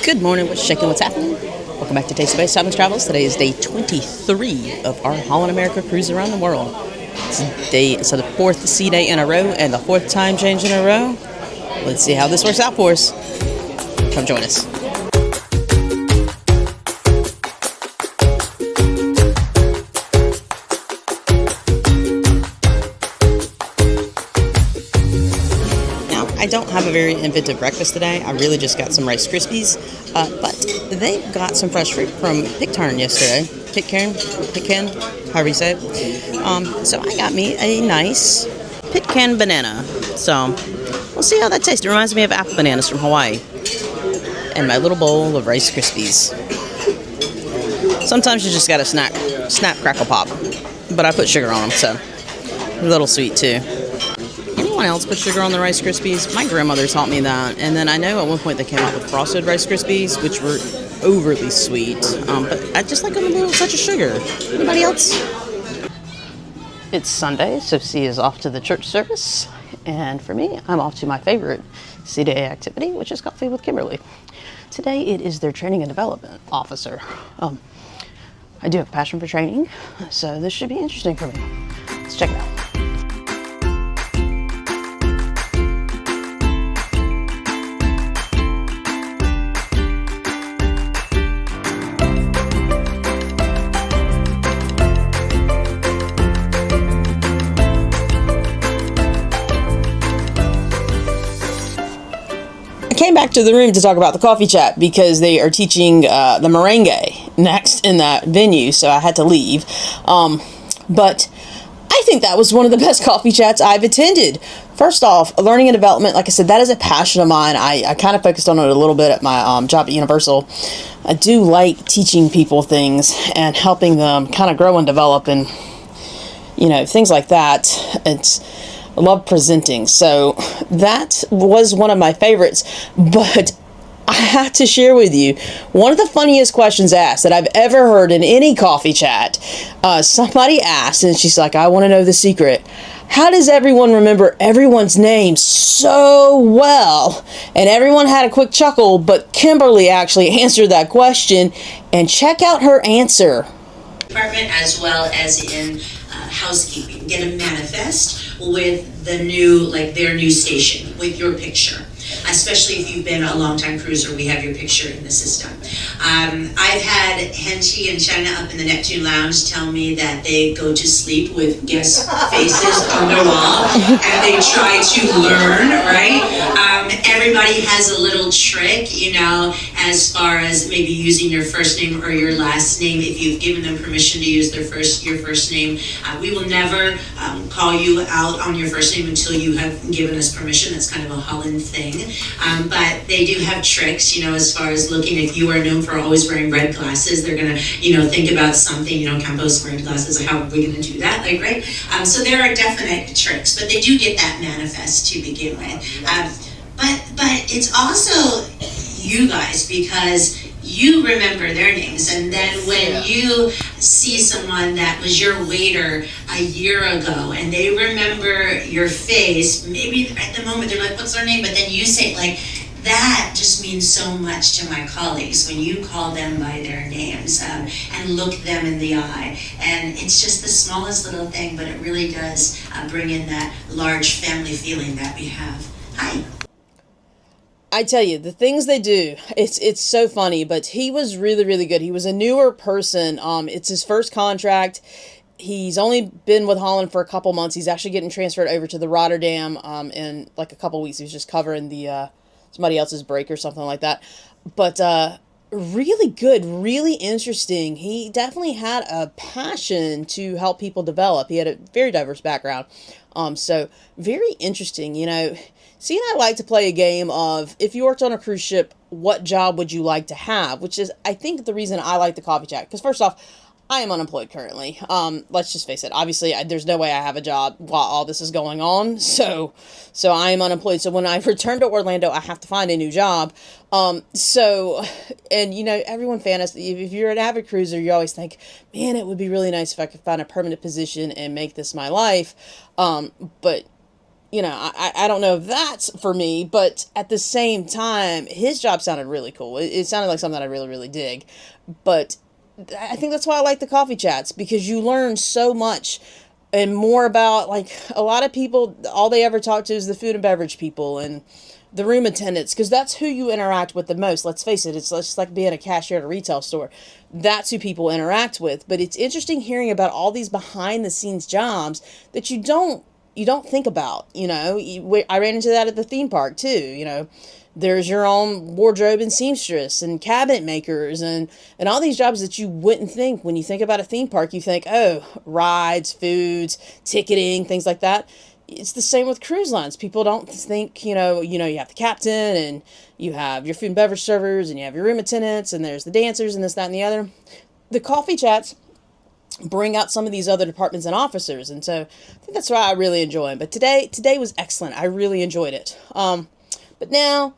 Good morning, what's shaking, what's happening? Welcome back to Taste of Base Topics Travels. Today is day 23 of our Holland America cruise around the world. It's the fourth sea day in a row and the fourth time change in a row. Let's see how this works out for us. Come join us. I don't have a very inventive breakfast today. I really just got some Rice Krispies, but they got some fresh fruit from Pitcairn yesterday. Pitcairn, however you say it. So I got me a nice Pitcairn banana. So we'll see how that tastes. It reminds me of apple bananas from Hawaii. And my little bowl of Rice Krispies. Sometimes you just gotta snap, crackle, pop. But I put sugar on them, so a little sweet too. Anyone else put sugar on the Rice Krispies? My grandmother taught me that, and then I know at one point they came out with frosted Rice Krispies, which were overly sweet, but I just like them a little touch of sugar. Anybody else? It's Sunday, so C is off to the church service, and for me, I'm off to my favorite C-Day activity, which is Coffee with Kimberly. Today, it is their training and development officer. I do have a passion for training, so this should be interesting for me. Let's check it out. Came back to the room to talk about the coffee chat because they are teaching the merengue next in that venue, so I had to leave. But I think that was one of the best coffee chats I've attended. First off, learning and development, like I said, that is a passion of mine. I kind of focused on it a little bit at my job at Universal. I do like teaching people things and helping them kind of grow and develop and, things like that. I love presenting, so that was one of my favorites, but I have to share with you one of the funniest questions asked that I've ever heard in any coffee chat. Somebody asked, and she's like, I want to know the secret. How does everyone remember everyone's name so well? And everyone had a quick chuckle, but Kimberly actually answered that question, and check out her answer. Department as well as in housekeeping. Get a manifest with the new, their new station with your picture. Especially if you've been a long-time cruiser, we have your picture in the system. I've had Henshi and China up in the Neptune Lounge tell me that they go to sleep with guest faces on their wall, and they try to learn, right? Everybody has a little trick, as far as maybe using your first name or your last name. If you've given them permission to use your first name, we will never call you out on your first name until you have given us permission. That's kind of a Holland thing. But they do have tricks, as far as looking. If you are known for always wearing red glasses, they're going to, think about something, Campos wearing glasses, how are we going to do that, right? So there are definite tricks, but they do get that manifest to begin with. But it's also you guys, because you remember their names, and then when you see someone that was your waiter a year ago and they remember your face, maybe at the moment they're like, what's their name? But then you say that just means so much to my colleagues when you call them by their names and look them in the eye. And it's just the smallest little thing, but it really does bring in that large family feeling that we have. Hi. I tell you, the things they do, it's so funny, but he was really, really good. He was a newer person. It's his first contract. He's only been with Holland for a couple months. He's actually getting transferred over to the Rotterdam in a couple weeks. He was just covering the somebody else's break or something like that. But really good, really interesting. He definitely had a passion to help people develop. He had a very diverse background. So very interesting, See, and I like to play a game of, if you worked on a cruise ship, what job would you like to have? Which is, I think, the reason I like the coffee chat. Because first off, I am unemployed currently. Let's just face it. Obviously, there's no way I have a job while all this is going on. So I am unemployed. So when I return to Orlando, I have to find a new job. Everyone if you're an avid cruiser, you always think, man, it would be really nice if I could find a permanent position and make this my life. But you know, I don't know if that's for me, but at the same time, his job sounded really cool. It sounded like something that I really, really dig. But I think that's why I like the coffee chats, because you learn so much and more about, like, a lot of people, all they ever talk to is the food and beverage people and the room attendants, because that's who you interact with the most. Let's face it, it's just like being a cashier at a retail store. That's who people interact with. But it's interesting hearing about all these behind the scenes jobs that you don't think about, you know. I ran into that at the theme park too, you know. There's your own wardrobe and seamstress and cabinet makers and all these jobs that you wouldn't think. When you think about a theme park, you think, oh, rides, foods, ticketing, things like that. It's the same with cruise lines. People don't think, you know, you have the captain and you have your food and beverage servers and you have your room attendants and there's the dancers and this, that, and the other. The coffee chats bring out some of these other departments and officers, and so I think that's why I really enjoy them. But today was excellent. I really enjoyed it. But now,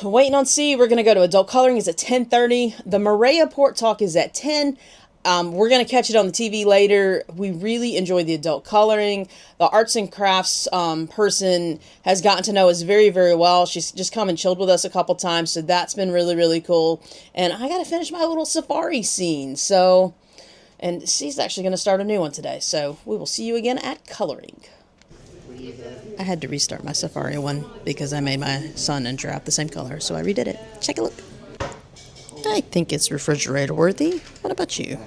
waiting on C, we're going to go to adult coloring. Is at 10:30. The Maria Port Talk is at 10. We're going to catch it on the TV later. We really enjoy the adult coloring. The arts and crafts person has gotten to know us very, very well. She's just come and chilled with us a couple times, so that's been really, really cool. And I got to finish my little safari scene, so... And she's actually going to start a new one today, so we will see you again at coloring. I had to restart my safari one because I made my son and giraffe the same color, so I redid it. Check a look. I think it's refrigerator worthy. What about you?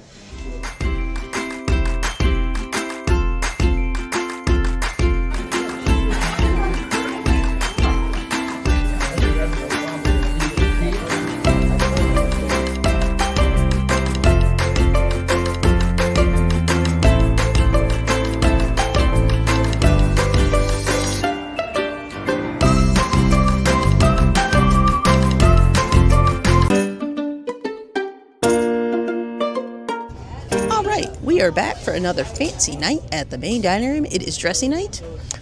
We are back for another fancy night at the main dining room. It is dressy night.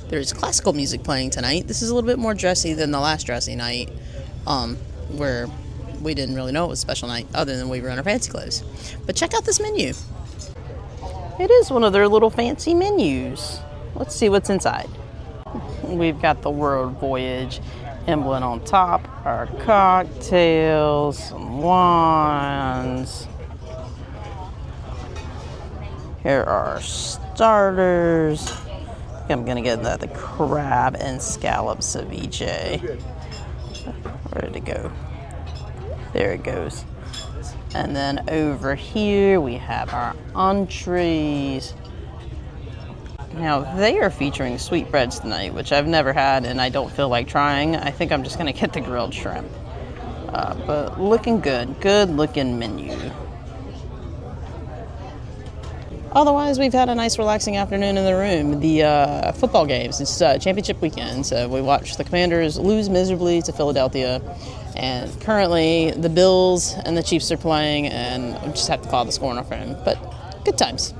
There's classical music playing tonight. This is a little bit more dressy than the last dressy night, where we didn't really know it was a special night other than we were in our fancy clothes. But check out this menu. It is one of their little fancy menus. Let's see what's inside. We've got the World Voyage emblem on top, our cocktails, some wines. Here are starters. I'm gonna get that, the crab and scallop ceviche. Where did it go? There it goes. And then over here we have our entrees. Now they are featuring sweetbreads tonight, which I've never had and I don't feel like trying. I think I'm just gonna get the grilled shrimp. But looking good, good looking menu. Otherwise, we've had a nice relaxing afternoon in the room. The football games, it's championship weekend, so we watched the Commanders lose miserably to Philadelphia. And currently, the Bills and the Chiefs are playing, and we just have to call the score on our phone. But good times.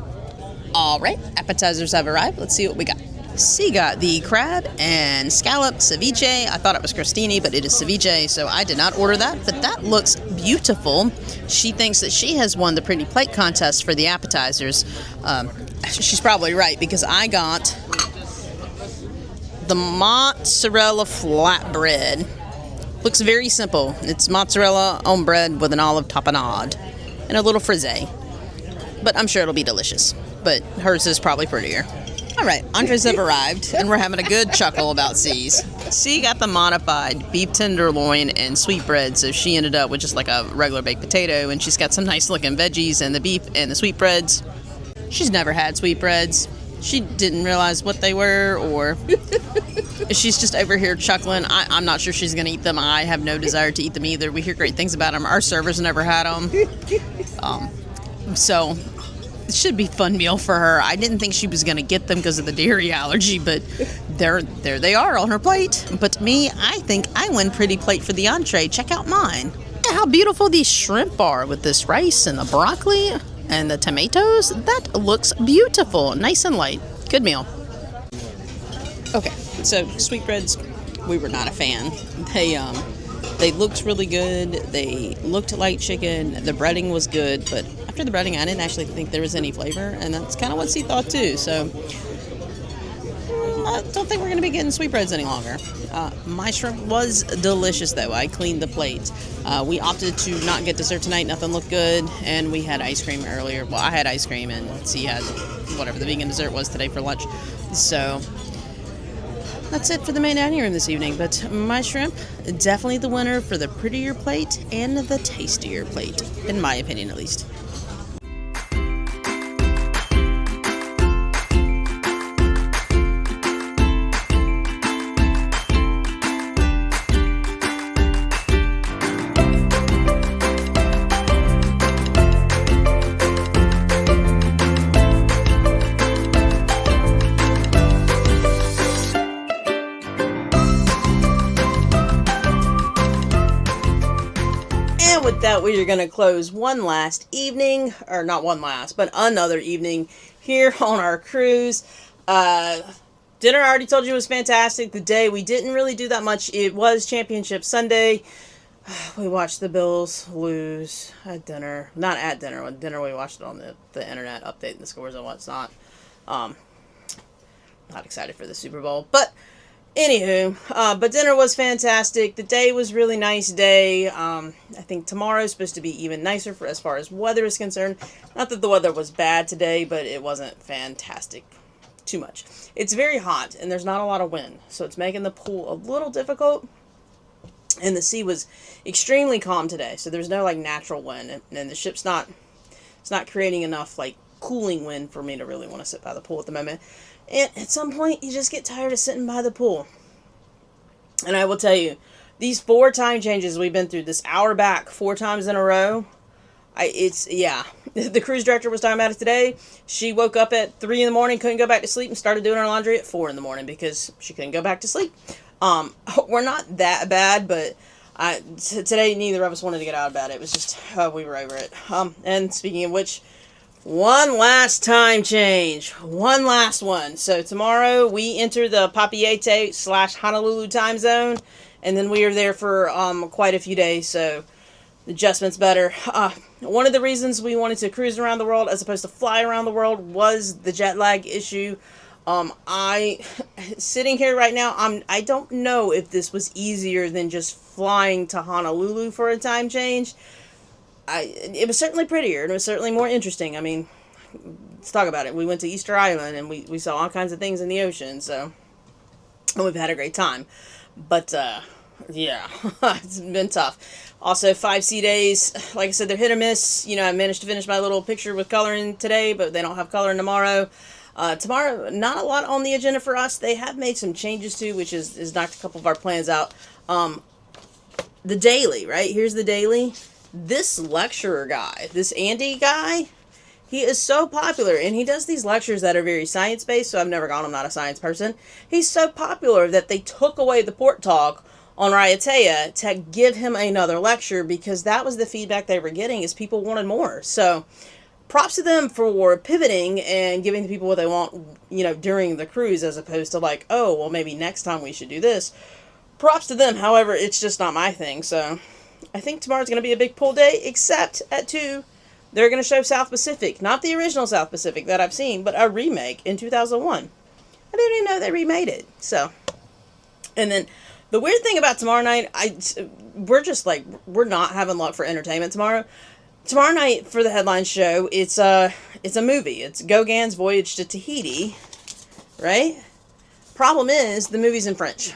All right, appetizers have arrived. Let's see what we got. C got the crab and scallop ceviche. I thought it was crostini, but it is ceviche, so I did not order that. But that looks beautiful. She thinks that she has won the pretty plate contest for the appetizers. She's probably right, because I got the mozzarella flatbread. Looks very simple. It's mozzarella on bread with an olive tapenade and a little frisee. But I'm sure it'll be delicious. But hers is probably prettier. All right, entrees have arrived, and we're having a good chuckle about C's. C got the modified beef tenderloin and sweetbread, so she ended up with just like a regular baked potato, and she's got some nice looking veggies and the beef and the sweetbreads. She's never had sweetbreads. She didn't realize what they were, or she's just over here chuckling. I'm not sure she's going to eat them. I have no desire to eat them either. We hear great things about them. Our servers never had them. So it should be a fun meal for her. I didn't think she was going to get them because of the dairy allergy, but there they are on her plate. But me, I think I win pretty plate for the entree. Check out mine. Yeah, how beautiful these shrimp are with this rice and the broccoli and the tomatoes. That looks beautiful. Nice and light. Good meal. Okay, so sweetbreads, we were not a fan. They looked really good. They looked like chicken. The breading was good, but after the breading, I didn't actually think there was any flavor, and that's kind of what she thought too. So I don't think we're going to be getting sweetbreads any longer. My shrimp was delicious, though. I cleaned the plate. We opted to not get dessert tonight. Nothing looked good. And we had ice cream earlier. Well, I had ice cream, and C had whatever the vegan dessert was today for lunch. So that's it for the main dining room this evening. But my shrimp, definitely the winner for the prettier plate and the tastier plate, in my opinion at least. With that, we are going to close one last evening, or not one last, but another evening here on our cruise. Dinner, I already told you, was fantastic. The day, we didn't really do that much. It was Championship Sunday. We watched the Bills lose at dinner. Not at dinner. At dinner, we watched it on the internet, updating the scores and what's not. Not excited for the Super Bowl, but anywho, but dinner was fantastic. The day was really nice day. I think tomorrow's supposed to be even nicer for as far as weather is concerned. Not that the weather was bad today, but it wasn't fantastic too much. It's very hot, and there's not a lot of wind, so it's making the pool a little difficult. And the sea was extremely calm today, so there's no like natural wind, and the ship's not creating enough like cooling wind for me to really want to sit by the pool at the moment. And at some point, you just get tired of sitting by the pool. And I will tell you, these 4 time changes we've been through, this hour back 4 times in a row, the cruise director was talking about it today. She woke up at 3 in the morning, couldn't go back to sleep, and started doing her laundry at 4 in the morning because she couldn't go back to sleep. We're not that bad, but today neither of us wanted to get out of bed. It was just, we were over it. And speaking of which, one last time change. One last one. So tomorrow we enter the Papeete/Honolulu time zone, and then we are there for quite a few days, so the adjustment's better. One of the reasons we wanted to cruise around the world as opposed to fly around the world was the jet lag issue. Sitting here right now, I don't know if this was easier than just flying to Honolulu for a time change. It was certainly prettier, and it was certainly more interesting. I mean, let's talk about it. We went to Easter Island, and we saw all kinds of things in the ocean, so we've had a great time. But, yeah, it's been tough. Also, 5 sea days, like I said, they're hit or miss. You know, I managed to finish my little picture with coloring today, but they don't have coloring tomorrow. Tomorrow, not a lot on the agenda for us. They have made some changes, too, which is knocked a couple of our plans out. The daily, right? Here's the daily. This lecturer guy, this Andy guy, he is so popular, and he does these lectures that are very science-based, so I've never gone. I'm not a science person. He's so popular that they took away the port talk on Raiatea to give him another lecture, because that was the feedback they were getting, is people wanted more. So props to them for pivoting and giving the people what they want, you know, during the cruise, as opposed to like, oh, well, maybe next time we should do this. Props to them. However, it's just not my thing, so I think tomorrow's going to be a big pool day, except at 2, they're going to show South Pacific. Not the original South Pacific that I've seen, but a remake in 2001. I didn't even know they remade it. So, and then the weird thing about tomorrow night, we're not having luck for entertainment tomorrow. Tomorrow night for the headline show, it's a movie. It's Gauguin's Voyage to Tahiti, right? Problem is, the movie's in French.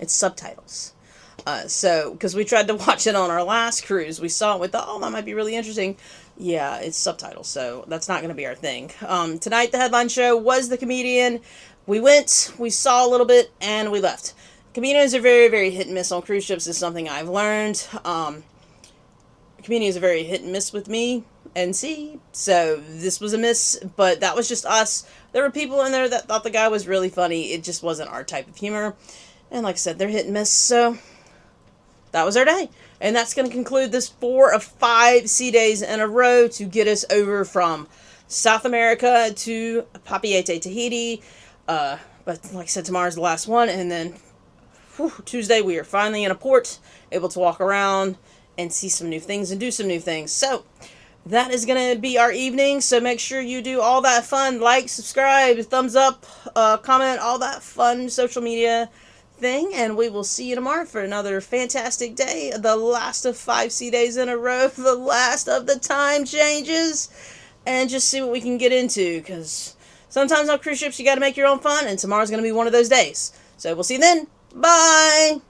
It's subtitles. So, because we tried to watch it on our last cruise, we saw it, we thought, oh, that might be really interesting. Yeah, it's subtitles, so that's not going to be our thing. Tonight, the headline show was The Comedian. We went, we saw a little bit, and we left. Comedians are very, very hit and miss on cruise ships, is something I've learned. Comedians are very hit and miss with me and C, so this was a miss, but that was just us. There were people in there that thought the guy was really funny. It just wasn't our type of humor. And like I said, they're hit and miss, so that was our day. And that's going to conclude this 4 of 5 sea days in a row to get us over from South America to Papeete, Tahiti. But like I said, tomorrow's the last one. And then Tuesday, we are finally in a port, able to walk around and see some new things and do some new things. So that is going to be our evening. So make sure you do all that fun, like, subscribe, thumbs up, comment, all that fun social media thing. And we will see you tomorrow for another fantastic day. The last of 5 sea days in a row. The last of the time changes. And just see what we can get into. Because sometimes on cruise ships you got to make your own fun. And tomorrow's going to be one of those days. So we'll see you then. Bye!